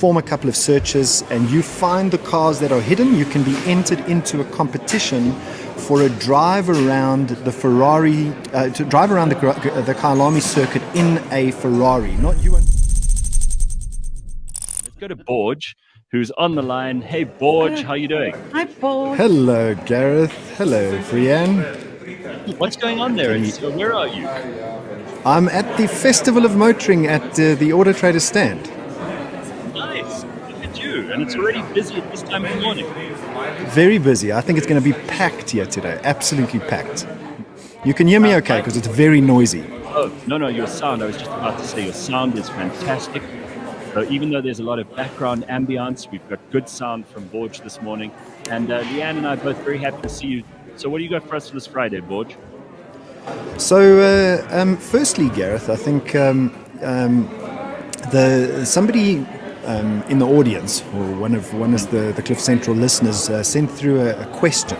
perform a couple of searches and you find the cars that are hidden, you can be entered into a competition for a drive around the Ferrari, to drive around the Kyalami circuit in a Ferrari. Not you. Let's go to Borge, who's on the line. Hey, Borge, how you doing? Hi, Borge. Hello, Gareth. Hello, Brienne. What's going on there? Where are you? I'm at the Festival of Motoring at the AutoTrader stand. Nice. Look at you. And it's already busy at this time of the morning. Very busy. I think it's going to be packed here today. Absolutely packed. You can hear me okay because it's very noisy. Oh, no, your sound. I was just about to say your sound is fantastic. So even though there's a lot of background ambience, we've got good sound from Borge this morning. And Leanne and I are both very happy to see you. So what do you got for us for this Friday, Borge? So, firstly, Gareth, I think somebody in the audience, or one of the Cliff Central listeners, sent through a question,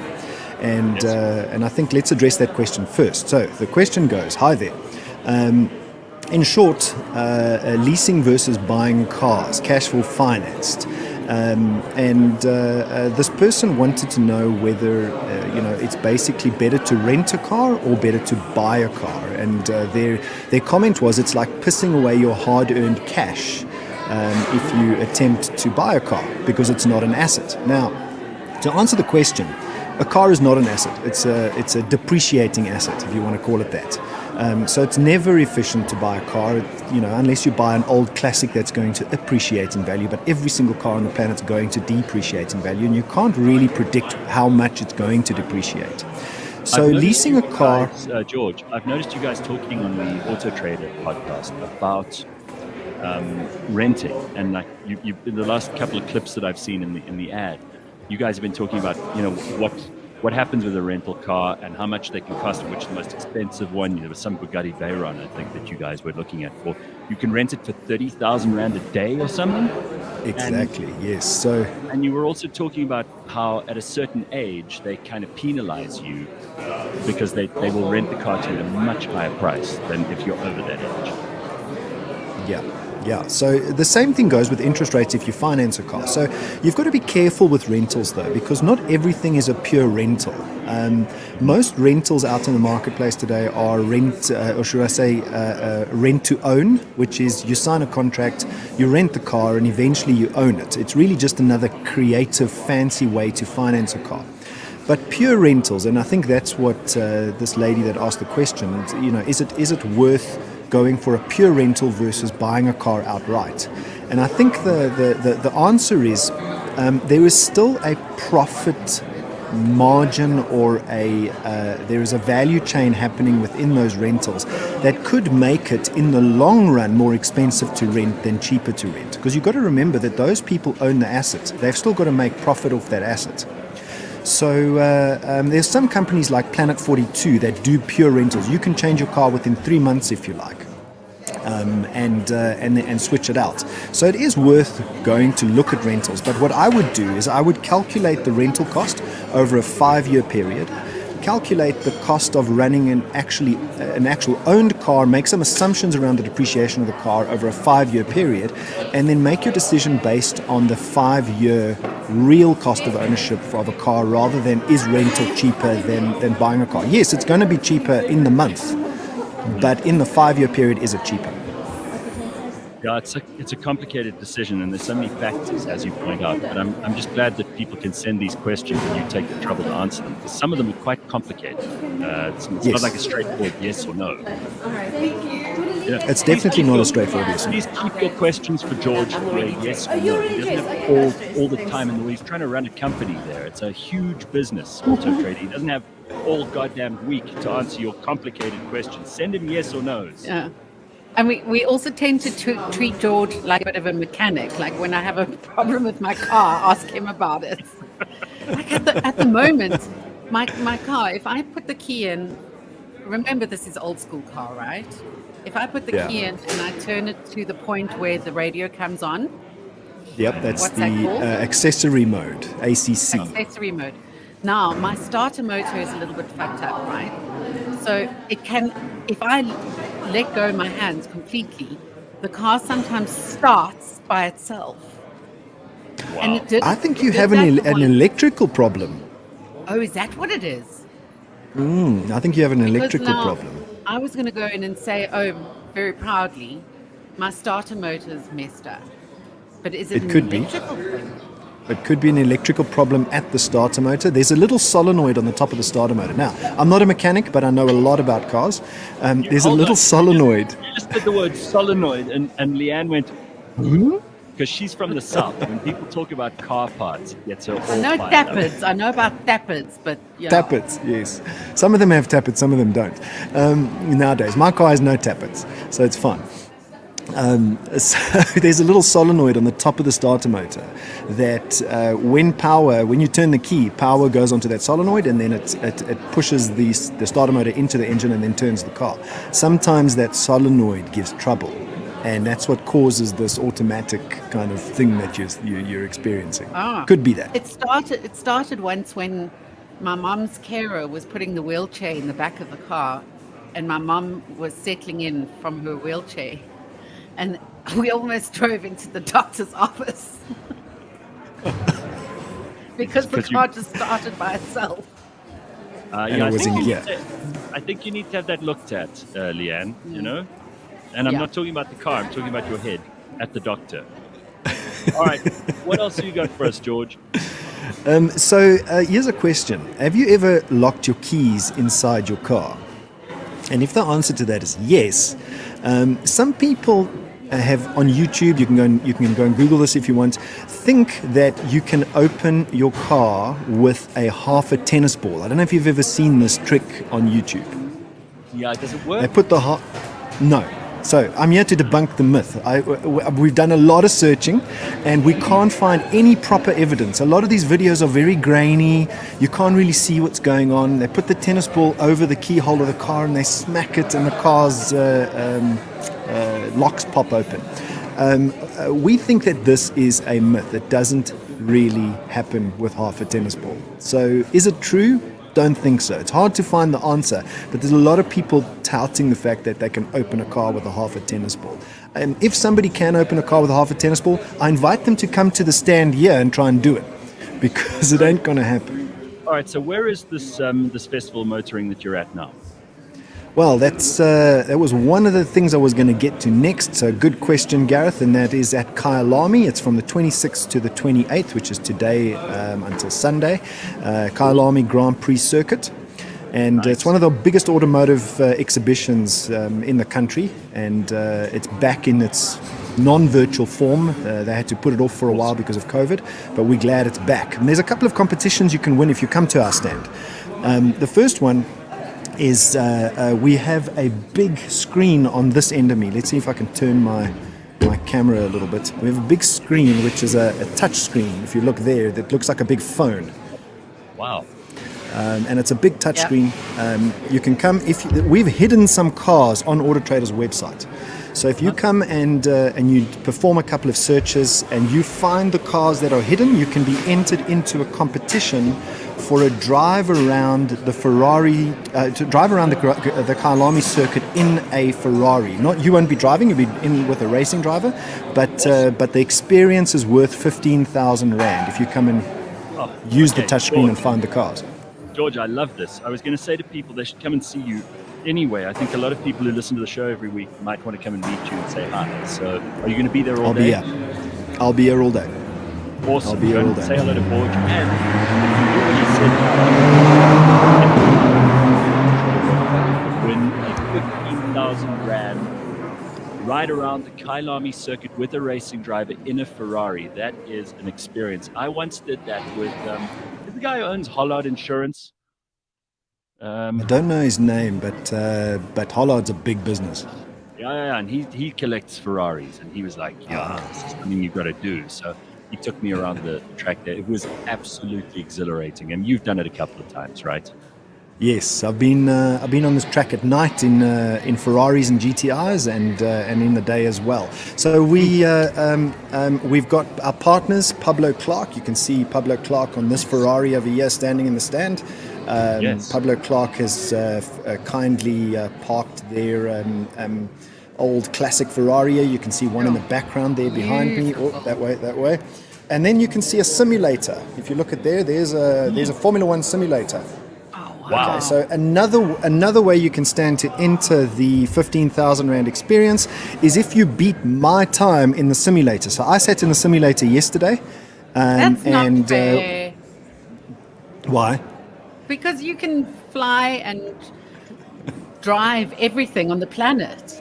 and I think let's address that question first. So the question goes: Hi there. In short, leasing versus buying cars, cash for financed. This person wanted to know whether it's basically better to rent a car or better to buy a car. And their comment was, it's like pissing away your hard-earned cash if you attempt to buy a car because it's not an asset. Now, to answer the question, a car is not an asset. It's a depreciating asset, if you want to call it that. So it's never efficient to buy a car, unless you buy an old classic that's going to appreciate in value. But every single car on the planet is going to depreciate in value, and you can't really predict how much it's going to depreciate. So leasing a car, George, I've noticed you guys talking on the AutoTrader podcast about renting, and like you in the last couple of clips that I've seen in the ad, you guys have been talking about what happens with a rental car and how much they can cost, which is the most expensive one. There was some Bugatti Veyron, I think, that you guys were looking at for. You can rent it for 30,000 Rand a day or something. Exactly, yes. And you were also talking about how at a certain age they kind of penalize you because they will rent the car to you at a much higher price than if you're over that age. Yeah. So the same thing goes with interest rates if you finance a car. So you've got to be careful with rentals, though, because not everything is a pure rental. Most rentals out in the marketplace today are rent to own, which is you sign a contract, you rent the car, and eventually you own it. It's really just another creative, fancy way to finance a car. But pure rentals, and I think that's what this lady that asked the question, is it worth going for a pure rental versus buying a car outright? And I think the answer is there is still a profit margin or there is a value chain happening within those rentals that could make it in the long run more expensive to rent than cheaper to rent. Because you've got to remember that those people own the asset. They've still got to make profit off that asset. So there's some companies like Planet 42 that do pure rentals. You can change your car within 3 months if you like, and switch it out. So it is worth going to look at rentals. But what I would do is I would calculate the rental cost over a 5-year period, calculate the cost of running an actual owned car, make some assumptions around the depreciation of the car over a 5-year period, and then make your decision based on the 5-year real cost of ownership of a car rather than is rental cheaper than buying a car. Yes, it's going to be cheaper in the month, but in the 5-year period, is it cheaper? Yeah, it's a complicated decision, and there's so many factors, as you point out. But I'm just glad that people can send these questions and you take the trouble to answer them, because some of them are quite complicated. It's not like a straightforward yes or no. Yeah. It's definitely not a straightforward yes. Please keep your questions for George for a yes or no. He doesn't have all the time in the world. He's trying to run a company there. It's a huge business, AutoTrader. He doesn't have all goddamn week to answer your complicated questions. Send him yes or no's. Yeah. And we also tend to treat George like a bit of a mechanic. Like when I have a problem with my car, ask him about it. Like at the moment, my car, if I put the key in, remember this is old school car, right? If I put the key in and I turn it to the point where the radio comes on. Yep, that's accessory mode, ACC. Accessory mode. Now, my starter motor is a little bit fucked up, right? So it can, if I let go my hands completely, the car sometimes starts by itself. And it did. I think you it did have that an one- electrical problem. Oh, is that what it is? I think you have an Because electrical now, problem. I was going to go in and say, oh, very proudly, my starter motor's messed up. But is it It could be. electrical thing? It could be an electrical problem at the starter motor. There's a little solenoid on the top of the starter motor. Now, I'm not a mechanic, but I know a lot about cars. There's a Hold little on. solenoid. You just said the word solenoid, and Leanne went, because she's from the south. When people talk about car parts, it gets her all I know fired up. tappets. I know about tappets, but yeah. Tappets, yes. Some of them have tappets, some of them don't. Nowadays, my car has no tappets, so it's fine. So there's a little solenoid on the top of the starter motor that when you turn the key, power goes onto that solenoid, and then it pushes the starter motor into the engine and then turns the car. Sometimes that solenoid gives trouble, and that's what causes this automatic kind of thing that you're experiencing. Could be that. It started once when my mum's carer was putting the wheelchair in the back of the car, and my mum was settling in from her wheelchair, and we almost drove into the doctor's office because the car just started by itself. And it was in gear. I think you need to have that looked at, Leanne, you know? And I'm Yeah. not talking about the car, I'm talking about your head at the doctor. All right, what else have you got for us, George? So here's a question. Have you ever locked your keys inside your car? And if the answer to that is yes, some people have on YouTube, you can go and Google this if you want, think that you can open your car with a half a tennis ball. I don't know if you've ever seen this trick on YouTube. Yeah, does it They work? put the No. So I'm here to debunk the myth. We've done a lot of searching, and we can't find any proper evidence. A lot of these videos are very grainy. You can't really see what's going on. They put the tennis ball over the keyhole of the car, and they smack it, and the car's locks pop open. We think that this is a myth. It doesn't really happen with half a tennis ball. So is it true? Don't think so. It's hard to find the answer, but there's a lot of people touting the fact that they can open a car with a half a tennis ball. And if somebody can open a car with a half a tennis ball, I invite them to come to the stand here and try and do it, because it ain't going to happen. All right, so where is this this festival motoring that you're at now? Well, that was one of the things I was going to get to next. So good question, Gareth, and that is at Kyalami. It's from the 26th to the 28th, which is today until Sunday. Kyalami Grand Prix Circuit. And Nice. It's one of the biggest automotive exhibitions in the country, and it's back in its non-virtual form. They had to put it off for a while because of COVID, but we're glad it's back. And there's a couple of competitions you can win if you come to our stand. The first one is we have a big screen on this end of me. Let's see if I can turn my camera a little bit. We have a big screen, which is a touch screen. If you look there, that looks like a big phone. Wow. And it's a big touch Yeah. screen. You can come we've hidden some cars on AutoTrader's website. So if you come and you perform a couple of searches and you find the cars that are hidden, you can be entered into a competition for a drive around the Ferrari, to drive around the Kyalami circuit in a Ferrari. You won't be driving; you'll be in with a racing driver, but the experience is worth 15,000 rand if you come and use the touchscreen and find the cars. George, I love this. I was going to say to people they should come and see you anyway. I think a lot of people who listen to the show every week might want to come and meet you and say hi. So are you going to be there all day? I'll be here all day. Awesome. I'll be here all day. Say hello to George. And you said win a 15,000 rand ride around the Kyalami circuit with a racing driver in a Ferrari. That is an experience. I once did that with the guy who owns Hollard Insurance. I don't know his name, but Hollard's a big business. Yeah, and he collects Ferraris, and he was like, this is something you've got to do. So he took me around the track there. It was absolutely exhilarating, and you've done it a couple of times, right? Yes, I've been on this track at night in Ferraris and GTIs and in the day as well. So we've got our partners, Pablo Clark. You can see Pablo Clark on this Ferrari over here standing in the stand. Yes. Pablo Clark has kindly parked their old classic Ferrari. You can see one in the background there behind me. Oh, that way. And then you can see a simulator. If you look at there's a Formula One simulator. Oh, Wow. Okay, so another way you can stand to enter the 15,000 Rand experience is if you beat my time in the simulator. So I sat in the simulator yesterday. That's not fair. Why? Because you can fly and drive everything on the planet.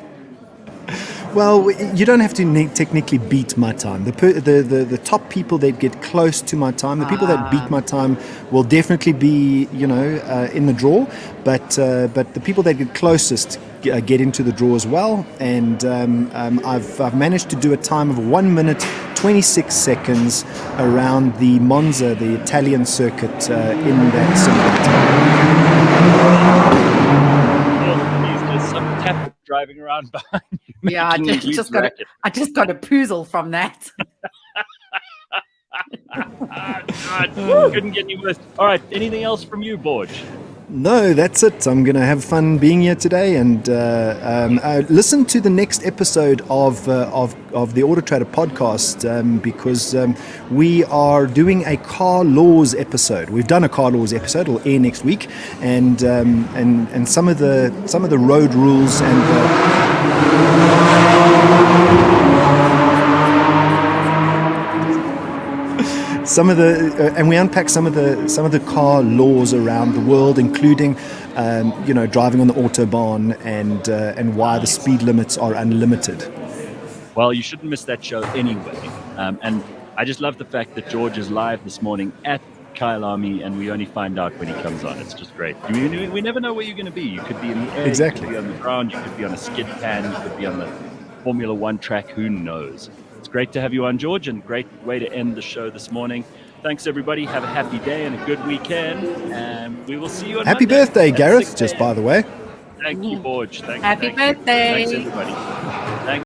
Well, you don't have to technically beat my time. The top people that get close to my time, the people that beat my time, will definitely be in the draw. But the people that get closest get into the draw as well. And I've managed to do a time of 1 minute 26 seconds around the Monza, the Italian circuit, in that simulator. There's some tap driving around behind you. Yeah, I just got a poozle from that. God, couldn't get any worse. All right, anything else from you, Borge? No, that's it. I'm going to have fun being here today, and listen to the next episode of the AutoTrader podcast, because we are doing a car laws episode. We've done a car laws episode. It'll air next week, and some of the road rules and and we unpack some of the car laws around the world, including driving on the autobahn and why the speed limits are unlimited. Well, you shouldn't miss that show anyway. And I just love the fact that George is live this morning at Kyalami, and we only find out when he comes on. It's just great. We never know where you're going to be. You could be in the air, exactly. You could be on the ground, you could be on a skid pan, you could be on the Formula One track. Who knows? It's great to have you on, George, and great way to end the show this morning. Thanks, everybody. Have a happy day and a good weekend, and we will see you on Happy Monday birthday, at Gareth, 6 just by the way. Thank you, Borge. Thank Happy you. birthday. Thanks, everybody.